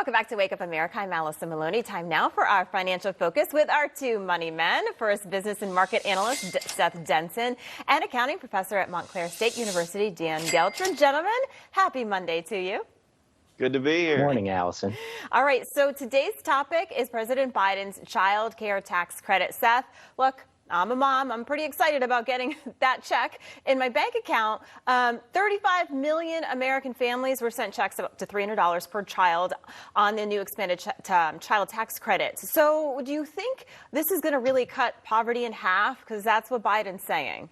Welcome back to Wake Up America. I'm Alison Maloni. Time now for our financial focus with our two money men. First, business and market analyst Seth Denson and accounting professor at Montclair State University, Dan Geltrude. Gentlemen, happy Monday to you. Good to be here. Morning, Allison. All right, so today's topic is President Biden's child care tax credit. Seth, look, I'm a mom. I'm pretty excited about getting that check in my bank account. 35 million American families were sent checks up to $300 per child on the new expanded child tax credit. So do you think this is going to really cut poverty in half? Because that's what Biden's saying.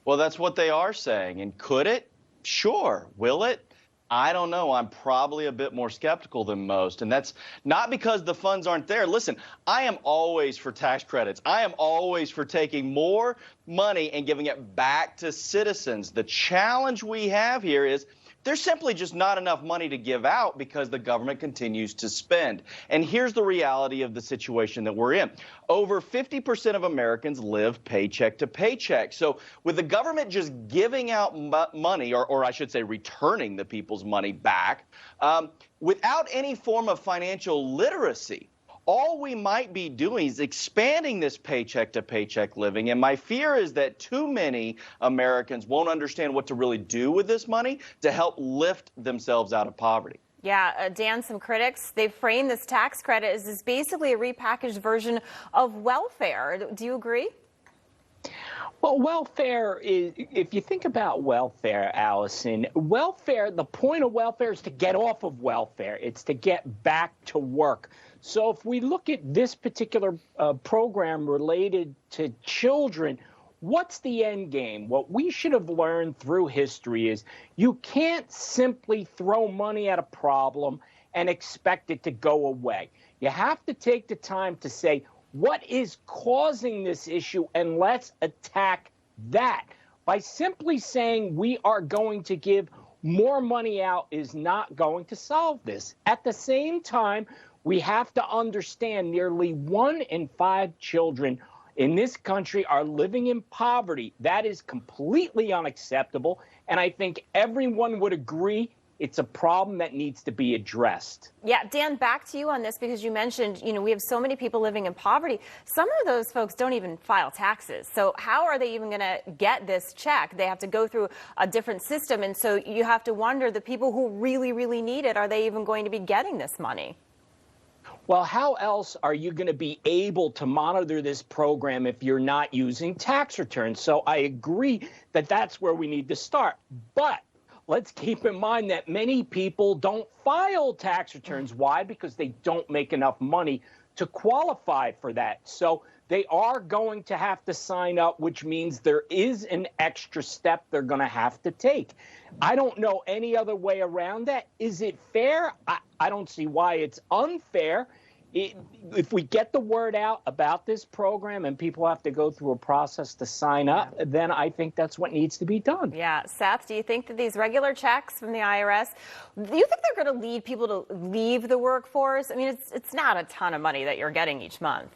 Well, that's what they are saying. And could it? Sure. Will it? I don't know. I'm probably a bit more skeptical than most. And that's not because the funds aren't there. Listen, I am always for tax credits. I am always for taking more money and giving it back to citizens. The challenge we have here is there's simply just not enough money to give out because the government continues to spend. And here's the reality of the situation that we're in. Over 50% of Americans live paycheck to paycheck. So with the government just giving out money, or I should say returning the people's money back, without any form of financial literacy, all we might be doing is expanding this paycheck to paycheck living. And my fear is that too many Americans won't understand what to really do with this money to help lift themselves out of poverty. Yeah, Dan, some critics, they've framed this tax credit as basically a repackaged version of welfare. Do you agree? Well, welfare is, if you think about welfare, Allison, welfare, the point of welfare is to get off of welfare. It's to get back to work. So if we look at this particular program related to children, what's the end game? What we should have learned through history is you can't simply throw money at a problem and expect it to go away. You have to take the time to say, what is causing this issue, and let's attack that. By simply saying we are going to give more money out is not going to solve this. At the same time, we have to understand nearly 1 in 5 children in this country are living in poverty. That is completely unacceptable, and I think everyone would agree it's a problem that needs to be addressed. Yeah, Dan, back to you on this because you mentioned, we have so many people living in poverty. Some of those folks don't even file taxes. So how are they even going to get this check? They have to go through a different system. And so you have to wonder, the people who really, really need it, are they even going to be getting this money? Well, how else are you going to be able to monitor this program if you're not using tax returns? So I agree that that's where we need to start. But let's keep in mind that many people don't file tax returns. Why? Because they don't make enough money to qualify for that. So they are going to have to sign up, which means there is an extra step they're going to have to take. I don't know any other way around that. Is it fair? I don't see why it's unfair. If we get the word out about this program and people have to go through a process to sign up, then I think that's what needs to be done. Yeah. Seth, do you think that these regular checks from the IRS, do you think they're going to lead people to leave the workforce? I mean, it's not a ton of money that you're getting each month.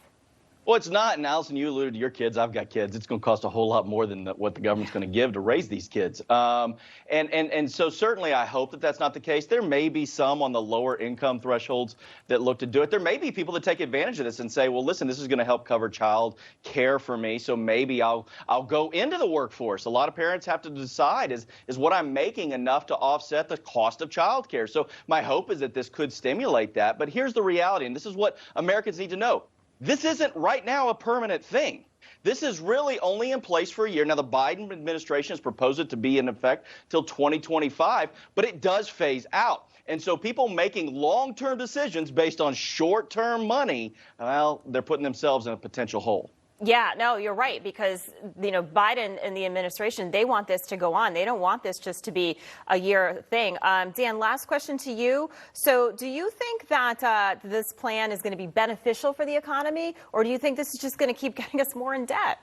Well, it's not. And Allison, you alluded to your kids. I've got kids. It's going to cost a whole lot more than what the government's going to give to raise these kids. And so certainly I hope that that's not the case. There may be some on the lower income thresholds that look to do it. There may be people that take advantage of this and say, well, listen, this is going to help cover child care for me. So maybe I'll go into the workforce. A lot of parents have to decide, is what I'm making enough to offset the cost of child care? So my hope is that this could stimulate that. But here's the reality, and this is what Americans need to know. This isn't right now a permanent thing. This is really only in place for a year. Now, the Biden administration has proposed it to be in effect till 2025, but it does phase out. And so people making long-term decisions based on short-term money, well, they're putting themselves in a potential hole. Yeah, no, you're right, because, Biden and the administration, they want this to go on. They don't want this just to be a year thing. Dan, last question to you. So do you think that this plan is going to be beneficial for the economy, or do you think this is just going to keep getting us more in debt?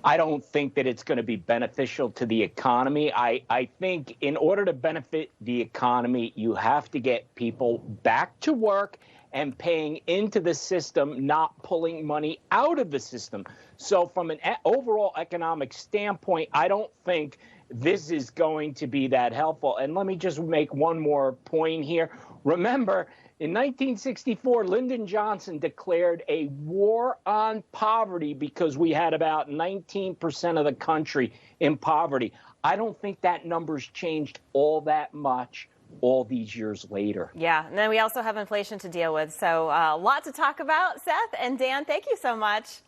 I don't think that it's going to be beneficial to the economy. I think in order to benefit the economy, you have to get people back to work and paying into the system, not pulling money out of the system. So from an overall economic standpoint, I don't think this is going to be that helpful. And let me just make one more point here. Remember, in 1964, Lyndon Johnson declared a war on poverty because we had about 19% of the country in poverty. I don't think that number's changed all that much all these years later. Yeah, and then we also have inflation to deal with. So a lot to talk about. Seth and Dan, thank you so much.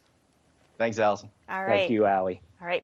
Thanks, Allison. All right. Thank you, Allie. All right.